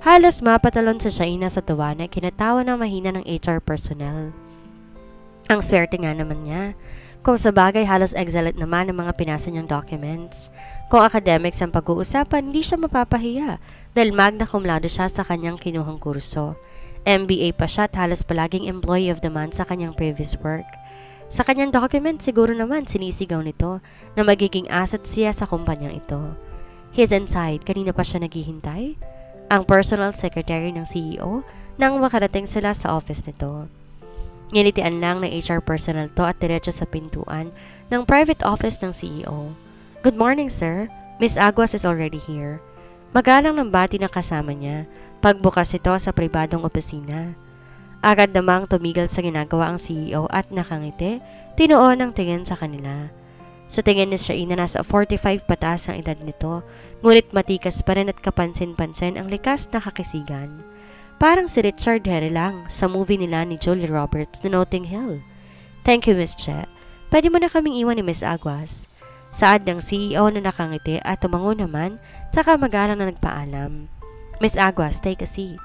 Halos mapatalon sa Shaina sa tuwa na kinatawa ng mahina ng HR personnel. Ang swerte nga naman niya. Kung sa bagay halos excellent naman ang mga pinasa niyang documents. Kung academics ang pag-uusapan, hindi siya mapapahiya dahil magna cum laude siya sa kanyang kinuhang kurso. MBA pa siya at halos palaging employee of the month sa kanyang previous work. Sa kanyang document, siguro naman sinisigaw nito na magiging asset siya sa kumpanyang ito. He's inside, kanina pa siya naghihintay? Ang personal secretary ng CEO nang makarating sila sa office nito. Nginitian lang ng HR personnel to at diretso sa pintuan ng private office ng CEO. Good morning, sir. Miss Aguas is already here. Magalang ng bati na kasama niya pagbukas ito sa pribadong opisina. Agad namang tumigil sa ginagawa ang CEO at nakangiti, tinuon ang tingin sa kanila. Sa tingin ni Shaina nasa 45 pataas ang edad nito, ngunit matikas pa rin at kapansin-pansin ang likas na kakisigan. Parang si Richard Harry lang sa movie nila ni Julia Roberts na Notting Hill. Thank you, Miss Che. Pwede mo na kaming iwan ni Miss Aguas. Saad ng CEO na nakangiti at tumango naman, saka magalang na nagpaalam. Miss Aguas, take a seat.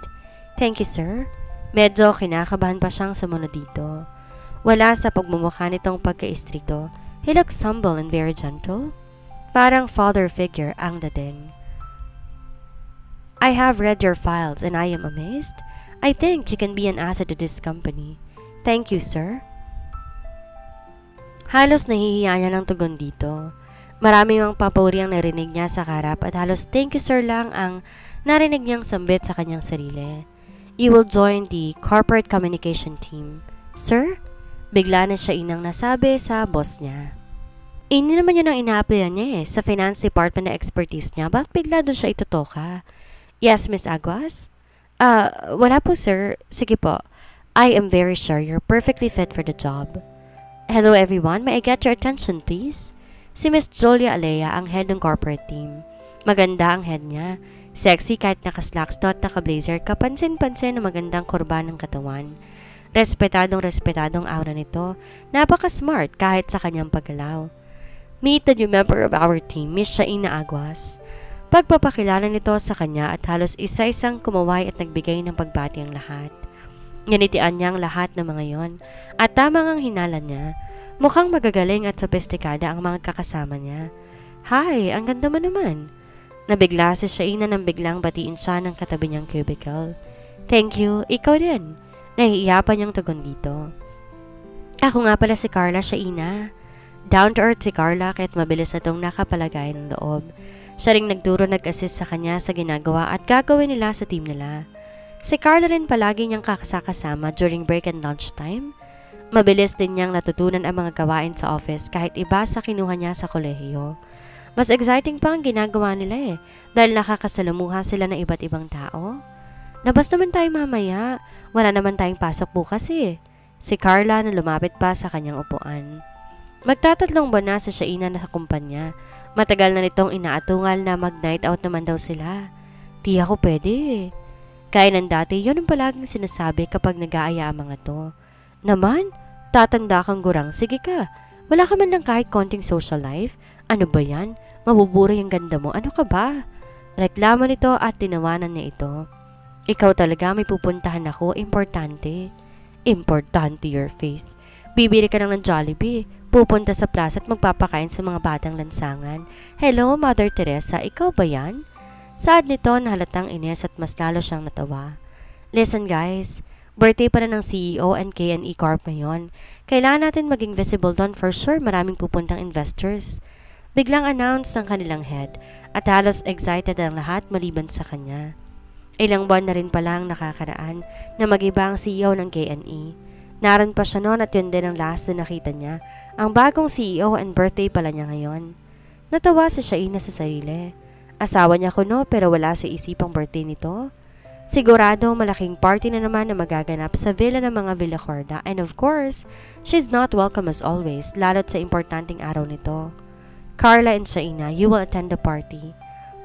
Thank you, sir. Medyo kinakabahan pa siyang sumunod dito. Wala sa pagmumukha nitong pagka-istrito. He looks humble and very gentle. Parang father figure ang dating. I have read your files and I am amazed. I think you can be an asset to this company. Thank you, sir. Halos nahihiya niya ng tugon dito. Marami mang papuri ang narinig niya sa harap at halos thank you, sir lang ang narinig niyang sambit sa kanyang sarili. You will join the corporate communication team. Sir? Bigla na siya inang nasabi sa boss niya. Hindi naman yun ang ina-applyan niya sa finance department na expertise niya. Bakit bigla doon siya itutoka? Yes, Miss Aguas? Wala po, sir. Sige po. I am very sure you're perfectly fit for the job. Hello, everyone. May I get your attention, please? Si Miss Julia Alea ang head ng corporate team. Maganda ang head niya. Sexy kahit naka-slacks at naka-blazer, kapansin-pansin na magandang kurba ng katawan. Respetadong aura nito. Napaka-smart kahit sa kanyang paggalaw. Meet the new member of our team, Miss Shaina Aguas. Pagpapakilala nito sa kanya at halos isa-isang kumaway at nagbigay ng pagbati ang lahat. Nganitian niya ang lahat ng mga yon at tamang ang hinala niya. Mukhang magagaling at sophisticada ang mga kakasama niya. Hi, ang ganda mo naman. Nabigla si Shaina nang biglang batiin siya ng katabi niyang cubicle. Thank you, ikaw din. Nahihiya pa niyang tugon dito. Ako nga pala si Carla, Shaina. Down to earth si Carla kahit mabilis na itong nakapalagay ng loob. Siya ring nagturo nag-assist sa kanya sa ginagawa at gagawin nila sa team nila. Si Carla rin palagi niyang kakasakasama during break and lunch time. Mabilis din niyang natutunan ang mga gawain sa office kahit iba sa kinuha niya sa kolehiyo. Mas exciting pa ang ginagawa nila dahil nakakasalamuha sila ng iba't ibang tao. Labas naman tayo mamaya. Wala naman tayong pasok bukas Si Carla na lumapit pa sa kanyang upuan. Magtatatlong buwan na sa Shaina na sa kumpanya. Matagal na nitong inaatungal na mag-night out naman daw sila. Di ako pwede. Kaya ng dati, yun ang palaging sinasabi kapag nag-aaya ang mga to. Naman, tatanda kang gurang, sige ka. Wala ka man lang kahit konting social life. Ano ba yan? Mabubura yung ganda mo. Ano ka ba? Reklamo nito at tinawanan niya ito. Ikaw talaga may pupuntahan ako. Importante. Importante your face. Bibili ka lang ng Jollibee. Pupunta sa plaza at magpapakain sa mga batang lansangan. Hello, Mother Teresa, ikaw ba yan? Saad nito na halatang ines at mas lalo siyang natawa. Listen guys, birthday pa na ng CEO and K&E Corp ngayon. Kailangan natin maging visible doon for sure maraming pupuntang investors. Biglang announce ng kanilang head at halos excited ang lahat maliban sa kanya. Ilang buwan na rin pala ang nakakaraan na mag-iba ang CEO ng K&E. Naroon pa siya noon at yun din ang last na nakita niya. Ang bagong CEO and birthday pala niya ngayon. Natawa si Shaina sa sarili. Asawa niya kuno pero wala sa isipang birthday nito. Sigurado malaking party na naman na magaganap sa villa ng mga Villacorda and of course, she's not welcome as always lalo't sa importanteng araw nito. Carla and Shaina, you will attend the party.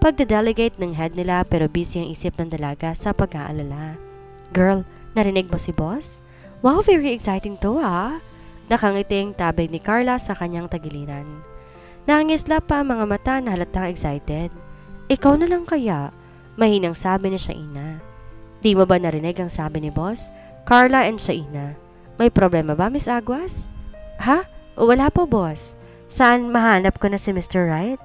Pagde-delegate ng head nila pero busy ang isip ng dalaga sa pag-aalala. Girl, narinig mo si boss? Wow, very exciting to Nakangiti ang tabig ni Carla sa kanyang tagiliran. Nangisla pa ang mga mata na halatang excited. Ikaw na lang kaya? Mahinang sabi ni Shaina. Di mo ba narinig ang sabi ni boss? Carla and Shaina. May problema ba, Miss Aguas? Ha? Wala po, boss. Saan mahanap ko na si Mr. Wright?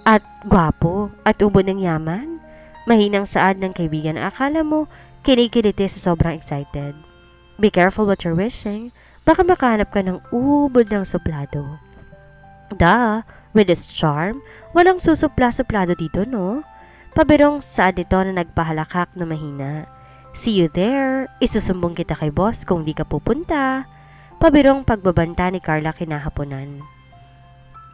At gwapo at ubod ng yaman? Mahinang saad ng kaibigan na akala mo kinikiliti sa sobrang excited. Be careful what you're wishing. Baka makahanap ka ng ubod ng suplado. With his charm, walang susupla-suplado dito, no? Pabirong saad ito na nagpahalakak na mahina. See you there. Isusumbong kita kay boss kung di ka pupunta. Pabirong pagbabanta ni Carla kinahaponan.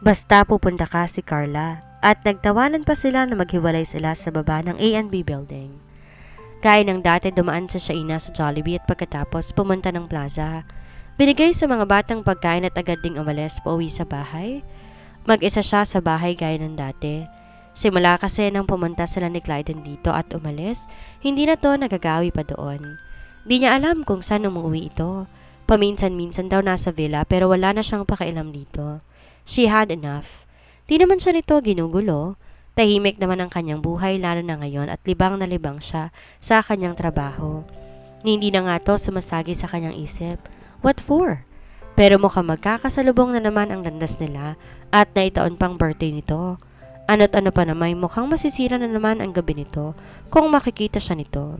Basta pupunta ka, si Carla. At nagtawanan pa sila na maghiwalay sila sa baba ng A&B building. Gaya ng dati dumaan sa Shaina sa Jollibee at pagkatapos pumunta ng plaza. Binigay sa mga batang pagkain at agad ding umalis pauwi sa bahay. Mag-isa siya sa bahay gaya ng dati. Simula kasi nang pumunta sila ni Clyden dito at umalis, hindi na to nagagawi pa doon. Di niya alam kung saan umuwi ito. Paminsan-minsan daw nasa villa pero wala na siyang pakialam dito. She had enough. Di naman siya nito ginugulo. Tahimik naman ang kanyang buhay lalo na ngayon at libang na libang siya sa kanyang trabaho. Hindi na nga to sumasagi sa kanyang isip. What for? Pero mukhang magkakasalubong na naman ang landas nila at naitaon pang birthday nito. Ano't ano pa naman mukhang masisira na naman ang gabi nito kung makikita siya nito.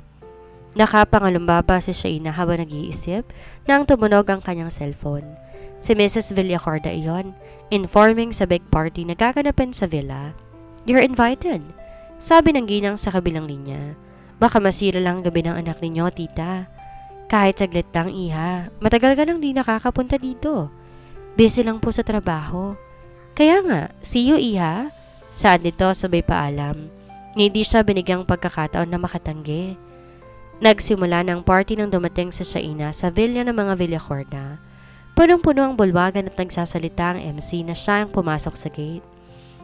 Nakapangalumbaba si Shaina habang nag-iisip nang tumunog ang kanyang cellphone. Si Mrs. Villacorda iyon, informing sa big party na gaganapin sa villa. You're invited, sabi ng ginang sa kabilang linya. Baka masira lang ang gabi ng anak ninyo, tita. Kahit saglit lang, iha. Matagal ka nang di nakakapunta dito. Busy lang po sa trabaho. Kaya nga, see you, iha. Saan nito sabay paalam. Hindi siya binigyang pagkakataon na makatanggi. Nagsimula ng party nang dumating sa Shaina sa villa ng mga Villacorda. Punong-puno ang bulwagan at nagsasalita ang MC na siya ang pumasok sa gate.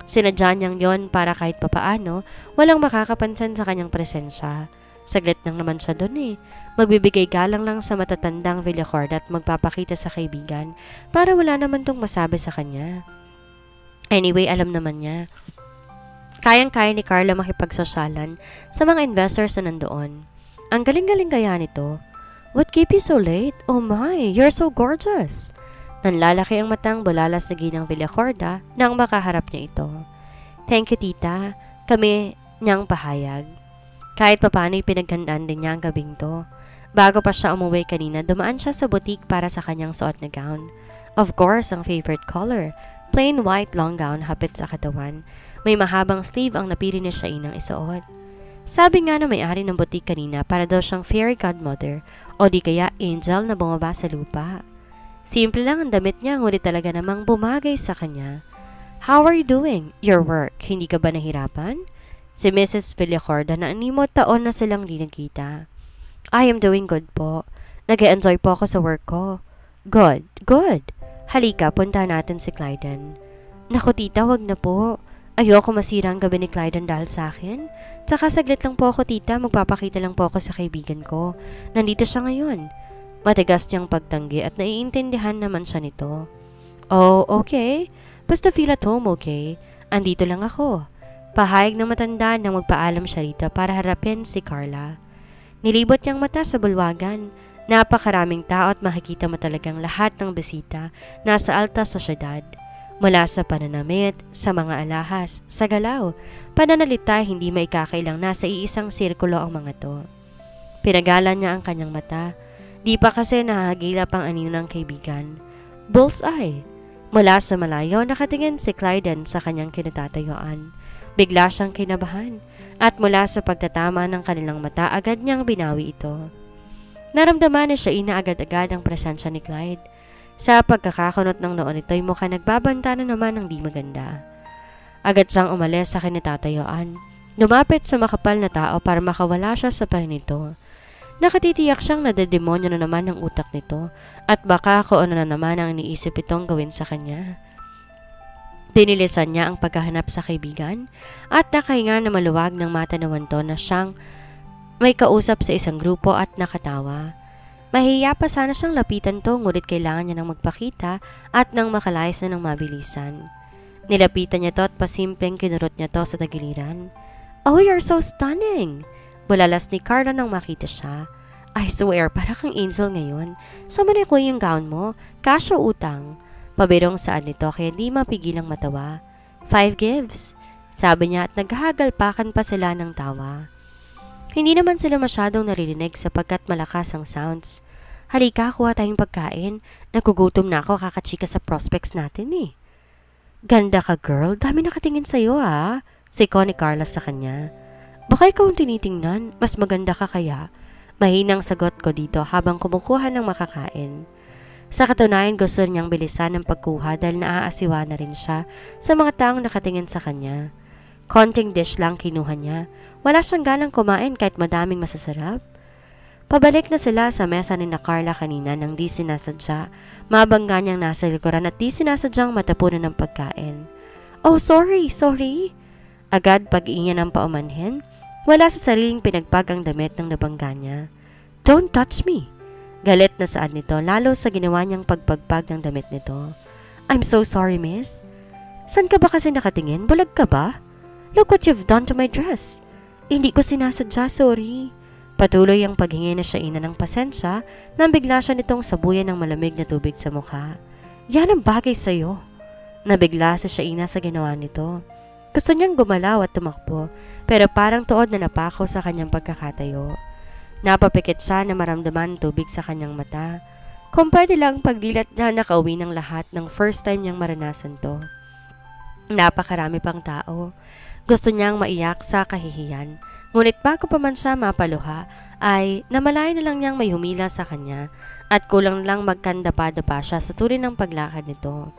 Sinadya niyang yon para kahit papaano, walang makakapansin sa kanyang presensya. Saglit lang naman siya doon eh. Magbibigay galang lang sa matatandang Villacorda at magpapakita sa kaibigan para wala naman tong masabi sa kanya. Anyway, alam naman niya. Kayang-kaya ni Carla makipagsosyalan sa mga investors na nandoon. Ang galing-galing kaya nito. What keep you so late? Oh my, you're so gorgeous. Nanlalaki ang matang bulalas na ginang Villacorda nang makaharap niya ito. Thank you, tita. Kami niyang pahayag. Kahit papano'y pinaghandaan din niya ang gabing to. Bago pa siya umuwi kanina, dumaan siya sa boutique para sa kanyang suot na gown. Of course, ang favorite color. Plain white long gown hapit sa katawan. May mahabang sleeve ang napili ni Shaina isuot. Sabi nga na may-ari ng boutique kanina para daw siyang fairy godmother o di kaya angel na bumaba sa lupa. Simple lang ang damit niya ngunit talaga namang bumagay sa kanya. How are you doing? Your work? Hindi ka ba nahirapan? Si Mrs. Villacorda na 6 taon na silang di nagkita. I am doing good po. Nag-e-enjoy po ako sa work ko. Good, good. Halika, punta natin si Clyden. Naku tita, wag na po. Ayoko masira ang gabi ni Clyden dahil sa akin. Tsaka saglit lang po ako tita, magpapakita lang po ako sa kaibigan ko. Nandito siya ngayon. Matigas niyang pagtanggi at naiintindihan naman siya nito. Oh, okay. Basta feel at home, okay? Andito lang ako. Pahayag ng matanda nang magpaalam siya rito para harapin si Carla. Nilibot niyang mata sa bulwagan. Napakaraming tao at makikita mo talagang lahat ng bisita nasa alta sosyedad. Mula sa pananamit, sa mga alahas, sa galaw, pananalita hindi maikakailang nasa iisang sirkulo ang mga to. Pinagalan niya ang kanyang mata. Di pa kasi nahagilap ang anino ng kaibigan. Bullseye! Mula sa malayo, nakatingin si Clyden sa kanyang kinatatayuan. Bigla siyang kinabahan at mula sa pagtatama ng kanilang mata, agad niyang binawi ito. Naramdaman ni Shaina agad-agad ang presensya ni Clyde. Sa pagkakakunot ng noon ito'y mukhang nagbabanta na naman ng di maganda. Agad siyang umalis sa kinatatayuan. Lumapit sa makapal na tao para makawala siya sa pahin nito. Nakatitiyak siyang nadademonyo na naman ang utak nito at baka kung ano na naman ang iniisip itong gawin sa kanya. Dinilisan niya ang paghahanap sa kaibigan at nakahinga na maluwag ng mata na wanto na siyang may kausap sa isang grupo at nakatawa. Mahihiya pa sana siyang lapitan to ngunit kailangan niya nang magpakita at nang makalayas na ng mabilisan. Nilapitan niya to at pasimpleng kinurot niya to sa tagiliran. Oh, you're so stunning! Bulalas ni Carla nang makita siya. I swear, para kang angel ngayon. Saan mo nakuha yung gown mo? Kasyo utang. Pabirong saan nito kaya di mapigilang matawa. 5 gives. Sabi niya at naghahagalpakan pa sila ng tawa. Hindi naman sila masyadong naririnig sapagkat malakas ang sounds. Halika, kuha tayong pagkain. Nagugutom na ako kakachika sa prospects natin eh. Ganda ka girl, dami nakatingin sa'yo ha. Siko ni Carla sa kanya. Baka ikaw ang tinitingnan, mas maganda ka kaya. Mahinang sagot ko dito habang kumukuha ng makakain. Sa katunayan gusto niyang bilisan ang pagkuha dahil naaasiwa na rin siya sa mga taong nakatingin sa kanya. Konting dish lang kinuha niya. Wala siyang ganang kumain kahit madaming masasarap. Pabalik na sila sa mesa ni na Carla kanina nang di sinasadya. Mabangga niyang nasa likuran at di sinasadyang matapunan ng pagkain. Oh, sorry. Agad pag-iinga ng paumanhin. Wala sa sariling pinagpag ang damit ng nabangga niya. Don't touch me. Galit na saan nito lalo sa ginawa niyang pagpagpag ng damit nito. I'm so sorry, miss. San ka ba kasi nakatingin? Bulag ka ba? Look what you've done to my dress. Hindi ko sinasadya, sorry. Patuloy ang paghingi na siya ina ng pasensya nang bigla siya nitong sabuyan ng malamig na tubig sa mukha. Yan ang bagay sa'yo. Nabigla si Shaina sa ginawa nito. Gusto niyang gumalaw at tumakbo pero parang tuod na napakaw sa kanyang pagkakatayo. Napapikit siya na maramdaman ang tubig sa kanyang mata. Kung pwede lang pagdilat na nakauwi ng lahat ng first time niyang maranasan to. Napakarami pang tao. Gusto niyang maiyak sa kahihiyan. Ngunit bago pa man siya mapaluha, ay namalayan na lang niyang may humila sa kanya at kulang lang magkandapa-dapa siya sa tuloy ng paglakad nito.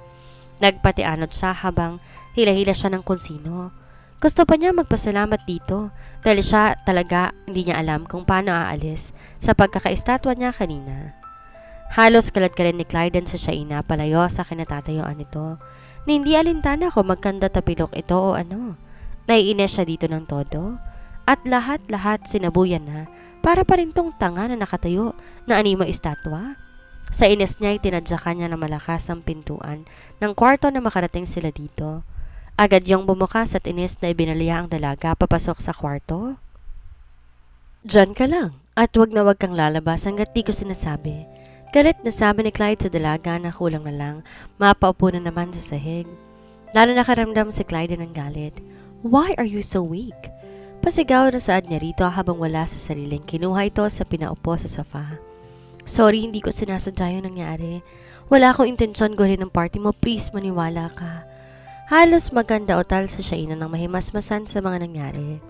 Nagpatianod siya habang hila-hila siya ng kung sino. Gusto pa niya magpasalamat dito dahil siya talaga hindi niya alam kung paano aalis sa pagkakaistatwa niya kanina. Halos kalat-kalat ni Clyden sa Shaina palayo sa kinatatayuan nito na hindi alintana kung magkanda tapilok ito o ano. Naiinis siya dito ng todo at lahat-lahat sinabuyan na para pa rin tong tanga na nakatayo na animo estatwa. Sa inis niya ay tinadyakan niya na malakas ang pintuan ng kwarto na makarating sila dito. Agad yung bumukas at inis na ibinalya ang dalaga papasok sa kwarto. Diyan ka lang at wag na wag kang lalabas hanggat di ko sinasabi. Galit na sabi ni Clyde sa dalaga na kulang na lang mapaupo na naman sa sahig. Lalo nakaramdam si Clyde ng galit. Why are you so weak? Pasigaw na saad niya rito habang wala sa sariling kinuha ito sa pinaupo sa sofa. Sorry, hindi ko sinasadya yung nangyari. Wala akong intensyon gawin ng party mo, please maniwala ka. Halos maganda otal sa Shaina ng mahimasmasan sa mga nangyari.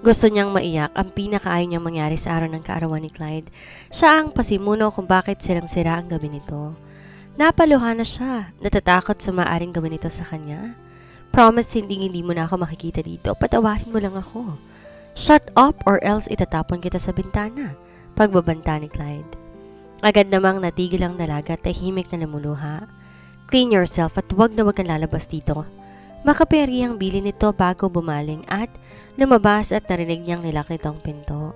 Gusto niyang maiyak ang pinakaayaw niyang mangyari sa araw ng kaarawan ni Clyde. Siya ang pasimuno kung bakit sirang-sira ang gabi nito. Napaluha na siya, natatakot sa maaring gawin nito sa kanya. Promise hindi mo na ako makikita dito, patawarin mo lang ako. Shut up or else itatapon kita sa bintana, pagbabanta ni Clyde. Agad namang natigil ang dalaga at tahimik na lumuluha. Clean yourself at wag na wag kang lalabas dito. Makaperi ang bili nito bago bumaling at lumabas at narinig niyang nilak nitong pinto.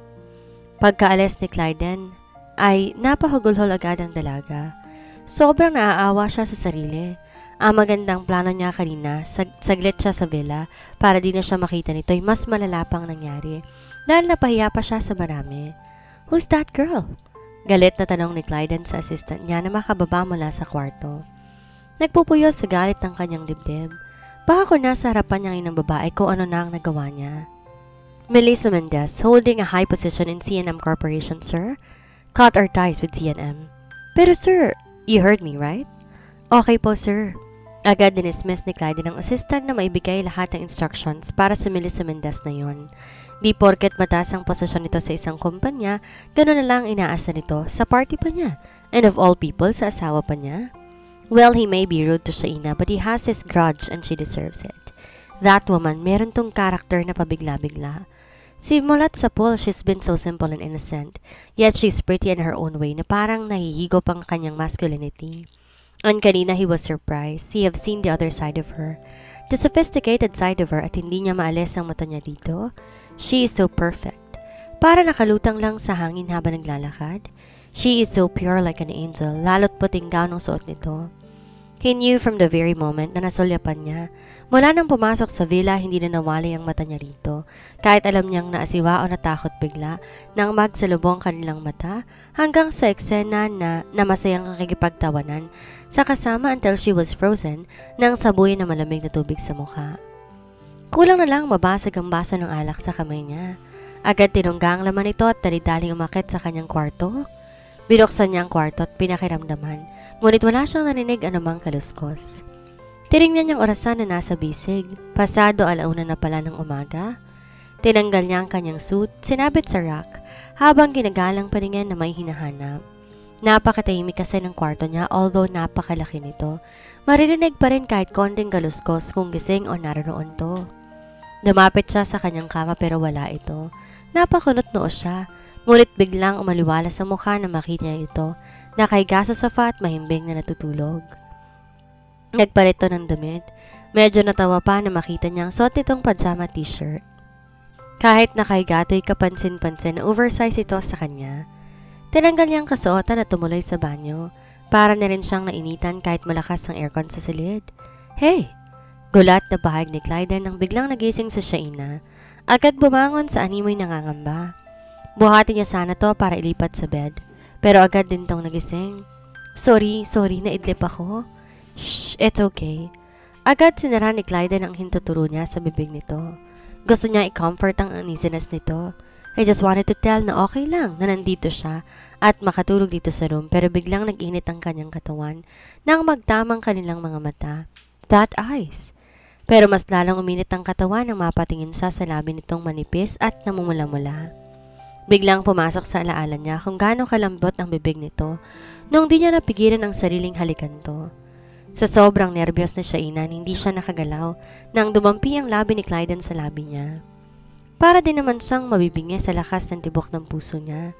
Pagkaalis ni Clyden ay napahugulhol agad ang dalaga. Sobrang naaawa siya sa sarili. Ang magandang plano niya kanina, saglit siya sa villa para di na siya makita nito ay mas malala pang nangyari dahil napahiya pa siya sa marami. Who's that girl? Galit na tanong ni Clyden sa assistant niya na makababa mula sa kwarto. Nagpupuyo sa galit ng kanyang dibdib. Baka kung nasa harapan niyang inang babae kung ano na ang nagawa niya. Melissa Mendez, holding a high position in C&M Corporation, sir. Cut our ties with C&M. Pero sir, you heard me, right? Okay po, sir. Agad dinismiss ni Clyde ng assistant na maibigay lahat ng instructions para sa Melissa Mendez na yon. Di porket mataas ang posisyon nito sa isang kumpanya, gano'n na lang inaasa nito sa party pa niya. And of all people, sa asawa pa niya. Well, he may be rude to Shaina but he has his grudge and she deserves it. That woman, meron tong character na pabigla-bigla. Simulat sa pool, she's been so simple and innocent. Yet she's pretty in her own way na parang nahihigop ang kanyang masculinity. And kanina he was surprised. He have seen the other side of her. The sophisticated side of her at hindi niya maalis ang mata niya dito. She is so perfect. Para nakalutang lang sa hangin habang naglalakad. She is so pure like an angel, lalo't puting gown ang suot nito. He knew from the very moment na nasulyapan niya. Mula nang pumasok sa villa, hindi na nawali ang mata niya rito. Kahit alam niyang naasiwa o natakot bigla nang magsalubong kanilang mata hanggang sa eksena na masayang nakikipagtawanan sa kasama until she was frozen nang sabuyan na malamig na tubig sa mukha. Kulang na lang mabasag ang baso ng alak sa kamay niya. Agad tinungga ang laman ito at dali-daling umakyat sa kanyang kwarto. Binuksan niya ang kwarto at pinakiramdaman, ngunit wala siyang narinig anumang kaluskos. Tinignan niyang orasan na nasa bisig. Pasado 1:00 na pala ng umaga. Tinanggal niya ang kanyang suit, sinabit sa rack, habang ginagalang paningin na may hinahanap. Napakatahimik kasi ng kwarto niya, although napakalaki nito. Maririnig pa rin kahit konting kaluskos kung gising o naroon to. Lumapit siya sa kanyang kama pero wala ito. Napakunot noo siya, ngunit biglang umaliwala sa mukha na makita niya ito, nakahiga sa sofa at mahimbing na natutulog. Nagpalit to ng damit. Medyo natawa pa na makita niyang suot itong pajama t-shirt. Kahit nakahiga to'y kapansin-pansin na oversize ito sa kanya. Tinanggal niyang kasuotan at tumuloy sa banyo. Para na rin siyang nainitan kahit malakas ang aircon sa silid. Hey! Gulat na bahag ni Clyde nang biglang nagising sa Shaina. Agad bumangon sa animoy nangangamba. Buhati niya sana to para ilipat sa bed. Pero agad din tong nagising. Sorry, naidlip ako. Shh, it's okay. Agad sinara ni Clyde ang hintuturo niya sa bibig nito. Gusto niya i-comfort ang uneasiness nito. I just wanted to tell na okay lang na nandito siya at makatulog dito sa room pero biglang nag-init ang kanyang katawan nang magtamang kanilang mga mata. That eyes. Pero mas lalong uminit ang katawan nang mapatingin siya sa labi nitong manipis at namumula-mula. Biglang pumasok sa alaala niya kung gaano kalambot ang bibig nito nung di niya napigilan ang sariling halikan to. Sa sobrang nervyos na Shaina, hindi siya nakagalaw nang dumampi ang labi ni Clyde sa labi niya. Para din naman siyang mabibingi sa lakas ng tibok ng puso niya.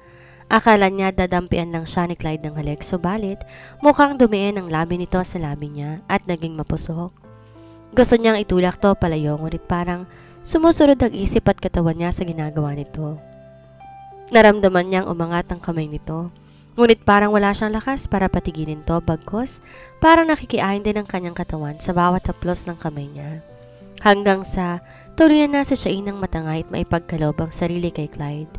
Akala niya dadampian lang siya ni Clyde ng halik, subalit mukhang dumiin ang labi nito sa labi niya at naging mapusok. Gusto niyang itulak to palayo, ngunit parang sumusunod ang isip at katawan niya sa ginagawa nito. Naramdaman niyang umangat ang kamay nito. Ngunit parang wala siyang lakas para patigilin to, bagkus parang nakikiain din ang kanyang katawan sa bawat haplos ng kamay niya. Hanggang sa tuluyan na sa Shainang matangay at maipagkalob ang sarili kay Clyde.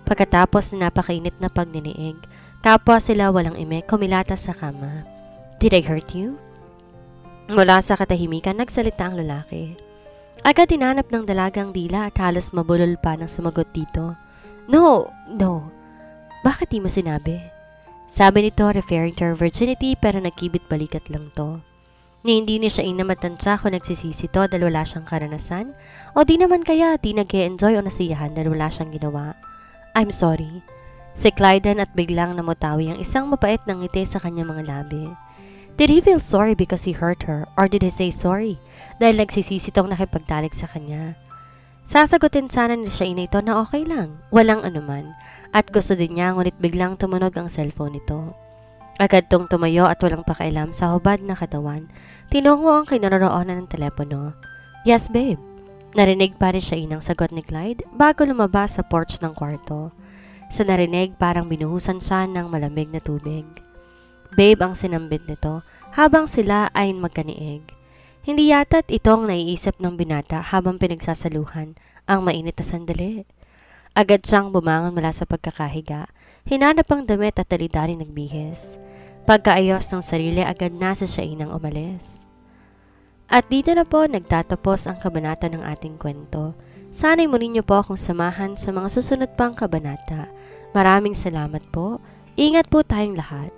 Pagkatapos na napakainit na pagniniig, kapwa sila walang ime kumilatas sa kama. Did I hurt you? Mula sa katahimikan nagsalita ang lalaki. Agad tinanap ng dalagang dila at halos mabulol pa nang sumagot dito. No. Bakit di mo sinabi? Sabi nito referring to her virginity pero nagkibit balikat lang to. Ni hindi ni siya inamatansya kung nagsisisi to dahil wala siyang karanasan o di naman kaya di nag-e-enjoy o nasiyahan dahil wala siyang ginawa. I'm sorry. Si Clyden at biglang namutawi ang isang mapait na ngiti sa kanyang mga labi. Did he feel sorry because he hurt her or did he say sorry dahil nagsisisi tong nakipagtalik sa kanya? Sasagutin sana ni Shaina ito na okay lang, walang anuman, at gusto din niya ngunit biglang tumunog ang cellphone nito. Agad tong tumayo at walang pakailam sa hubad na katawan, tinungo ang kinaroroonan ng telepono. Yes babe. Narinig pa rin Shaina ang sagot ni Clyde bago lumabas sa porch ng kwarto. Sa narinig parang binuhusan siya ng malamig na tubig. Babe ang sinambit nito habang sila ay magkaniig. Hindi yata't itong naiisip ng binata habang pinagsasaluhan ang mainit na sandali. Agad siyang bumangon mula sa pagkakahiga, hinanap ang damit at dali-dali nagbihis. Pagkaayos ng sarili agad nasa Shainang umalis. At dito na po nagtatapos ang kabanata ng ating kwento. Sana'y muli niyo po akong samahan sa mga susunod pang kabanata. Maraming salamat po. Ingat po tayong lahat.